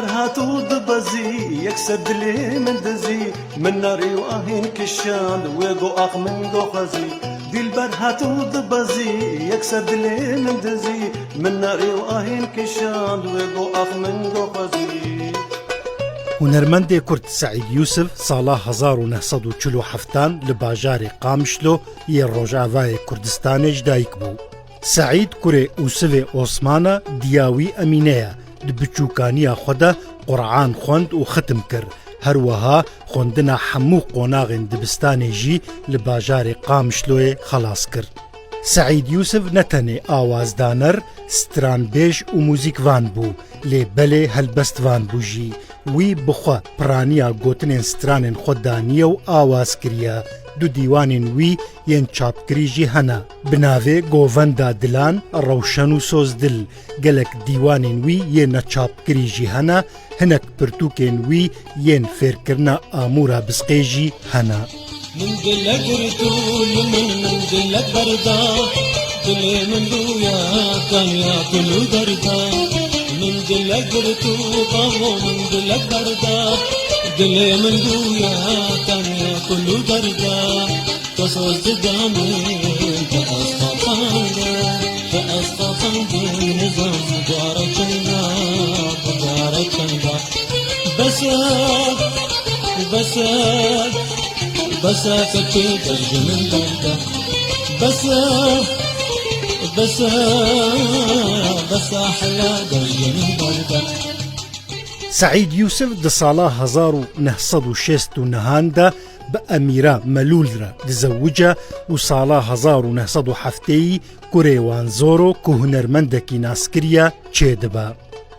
هاتو دبزي يكسد لي من دزي من ناري واهين كشان ويقو اخ من قو خزي دلبر هاتو دبزي يكسد لي من دزي من ناري واهين كشان ويقو اخ من قو خزي. هنرمند كرد سعيد يوسف سالا 1947 لباجار قامشلو يروجاوای كردستان جدایک بو. سعيد كوري اوسف عثمانا دياوي امينيا دبچوكانيا خدا قرآن خوند و ختم كر هروها خوندنا حمو قوناغن دبستاني جي لباجار قامشلو خلاص كر. سعيد يوسف نتني آوازدانر ستران بيش و موزيك وان بو لي بلي هلبست وان بو جي وی بخوا پرانیا گوتنین سترانین خوددانیه و آواز کریا دو دیوانین وی ین چاپکری جی هنا بناوه گووندا دلان روشن و سوز دل گلک دیوانین وی ین چاپکری جی هنا هنک پرتوکین وی ین فیرکرنا آمورا بسقی جی هنا من دلك رتول من دلك بردا دلي من دويا كان ياكل دردا من دلك رتول من دلك بردا دلي من دويا كان ياكل دردا تصوص دامي فأصطفان نظام جارتنا بس كتير من بلده بس أحلى درج من بلده. سعيد يوسف د سالا 1906 دا بأميرة ملولرا دزوجة و سالا 1907 كوريوان زورو كهنرمندكي ناسكريا چيدبا.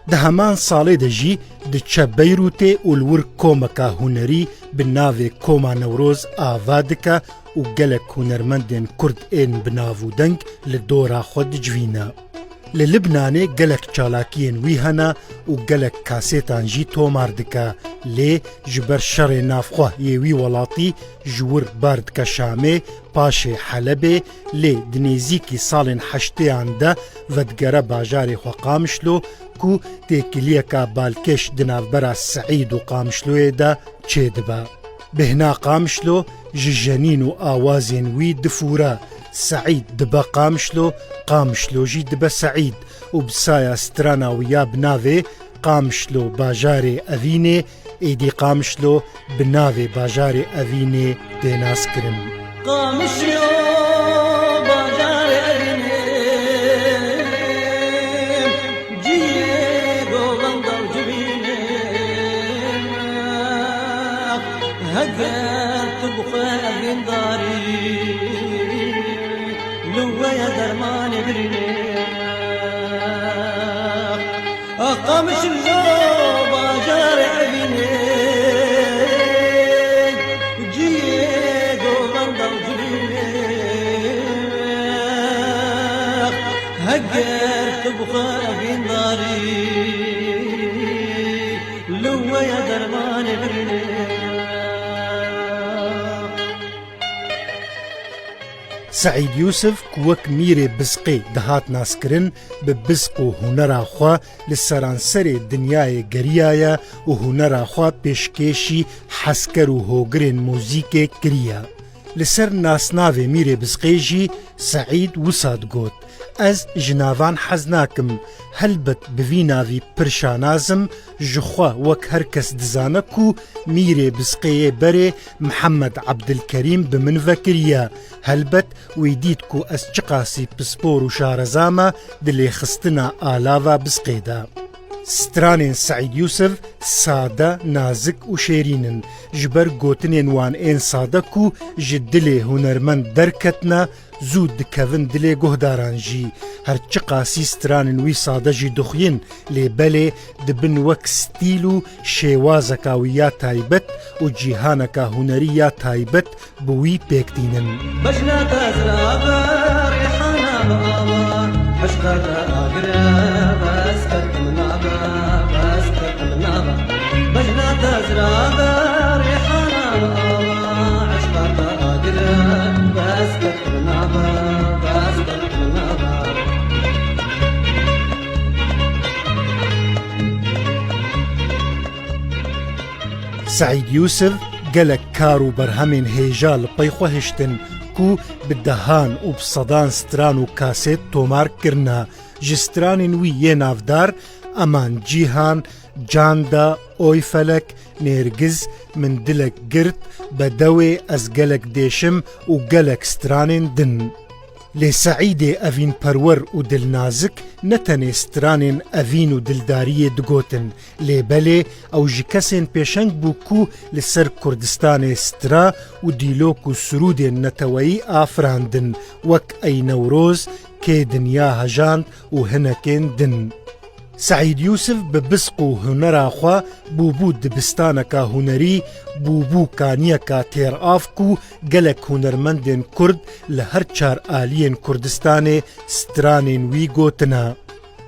ده همان ساله ده جي ده چه بيروتي والور كومكا هنري بناوه كوما نوروز آوادكا و گلک هنرمندين كرد این بناوو دنگ لدورا خود جوينا. للبناني گلک چالاكين وی هنا و گلک کاسيتان جي توماردكا لي جبر شر نافخوه يوي ولاطي جور باردكا شامي پاشي حلبي لي دنيزيكي سالين حشتيان ده ودگره باجاري خو قامشلو کو تيكليكا بالكش دنافبرا سعيد و قامشلو ده چيدبا. بهنا قامشلو ججنين و آوازين وي دفورا سعيد دبا قامشلو جي دبا سعيد و بسايا سترانا ويا بناوي قامشلو باجاري أذيني ايدي قامشلو بناوي باجاري أذيني ديناس كرم قامشلو باجاري أذيني جي قولندا وجبيني هقات بخير داري لويا درمان بريني قامش اللو باجار عبيني جيد وغندا وجبيني هقرت بخير داري لويا درمان بريني. سعيد يوسف كوك ميري بزقي دهات ناسكرن ببزقو هنرا خوا لسرانسري دنياي گريايا و هنرا خوا پیشکشی حسكر و هوگرين موزيكي كريا. لسر ناسناوي ميري بزقي جي سعيد وساد گوت از جناوان حزناكم هلبت بویناوی پرشانازم جخوا وك هركس دزانكو ميري بسقيه بري محمد عبد الكريم بمن فكريا هلبت ويديدكو اسجقاسي بسبور وشارزاما دلي خستنا آلاوا بسقيدا. سترانين سعيد يوسف سادة نازك وشيرينن جبر قوتنين وان این سادكو جدلي هنرمن دركتنا زود دكفن دلي قهداران جي هر چقاسي سترانين وي سادة جي دخين لي بلي دبن وك ستيلو شيوازكاويا تايبت و جيهانكا هنريا تايبت بوي بيكتينن بجنا تزرابا ريحانا بابا عشقا تاقرا بسكت منابا بجنا تزرابا ريحانا بابا عشقا تاقرا بسكت منابا سعید یوسف gelek kar û berhemên hêja li pey xwe hiştin ku bi dehan û bi sedan stran û kasêt tomar kirine ji stranên wî yê navdar eman cîhan, canda, oyfelek, nêrgiz, min dilek girt, bedewê ez gelek dêşim û gelek stranên din. Lê Seîdê evîn perwer û dilnazik ne tenê stranên evîn û dildariyê digotin, lê belê ew ji kesên pêşeng bû ku li ser Kurdistanê stra û dîlok û surûdên neteweyî afirandin wek ey Newroz, kê dinya hejand û hinekên din. سعید یوسف bi bisq û hunera xwe bûbû dibistaneka hunerî, bûbû kaniyeka têrav ku gelek hunermendên Kurd li her çar aliyên Kurdistanê stranên wî gotine.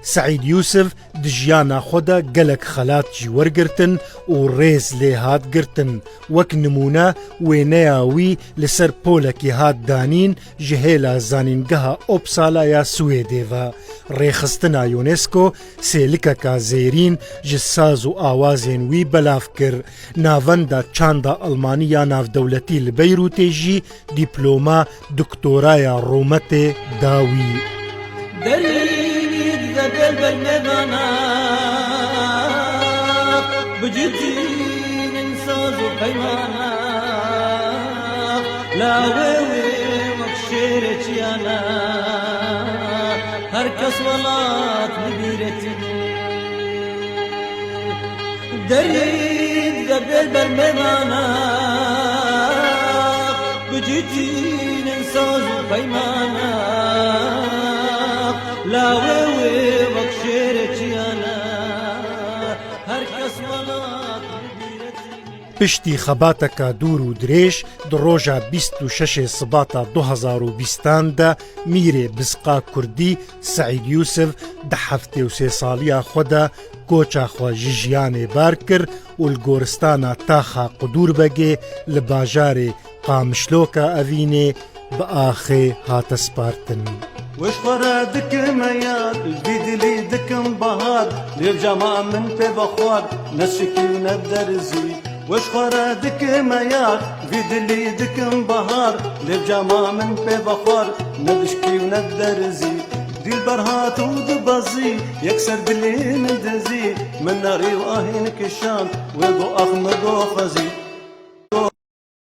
سعید یوسف di jiyana xwe de gelek xelat jî wergirtin û rêz lê hat girtin. Wek nimûne wêneya wî li ser polekê hat danîn ji hêla zanîngeha Opsalaya Swêdê ve. Rêxistina UNESCO sêlikeka zêrîn ji saz û awazên wî belav kir. Navenda çanda Almaniya navdewletî li Beyrûtê jî dîploma doktoraya Rometê da wî. دل بالمدانا بجدين انساز وقيمانا لا ويوي وكشيرت يانا هركس ولات ببيرتي دريد قبل بالمدانا بجدين انساز وقيمانا لا ويوي پشتی خەباتەکە دوور و درێژ di roja 26 Sibata 2020 de mîrê Bizqa Kurdî Seîd Yûsif di 73 saliya xwe de koça xwe ji jiyanê bar kir û li goristana Taxa Qudûrbegê li bajarê Qamişloka Evînê bi axê hate spartin. وشخرا دكم ياد جديد دكم بهار للجماعة من تبخار نشكي وندرزي وشخرا دكم ياد جديد دكم بهار للجماعة من تبخار نشكي وندرزي دي البرهات ودبزي يكسر دلي من دزي من ناري واهين كشان ويضو اخمد وخزي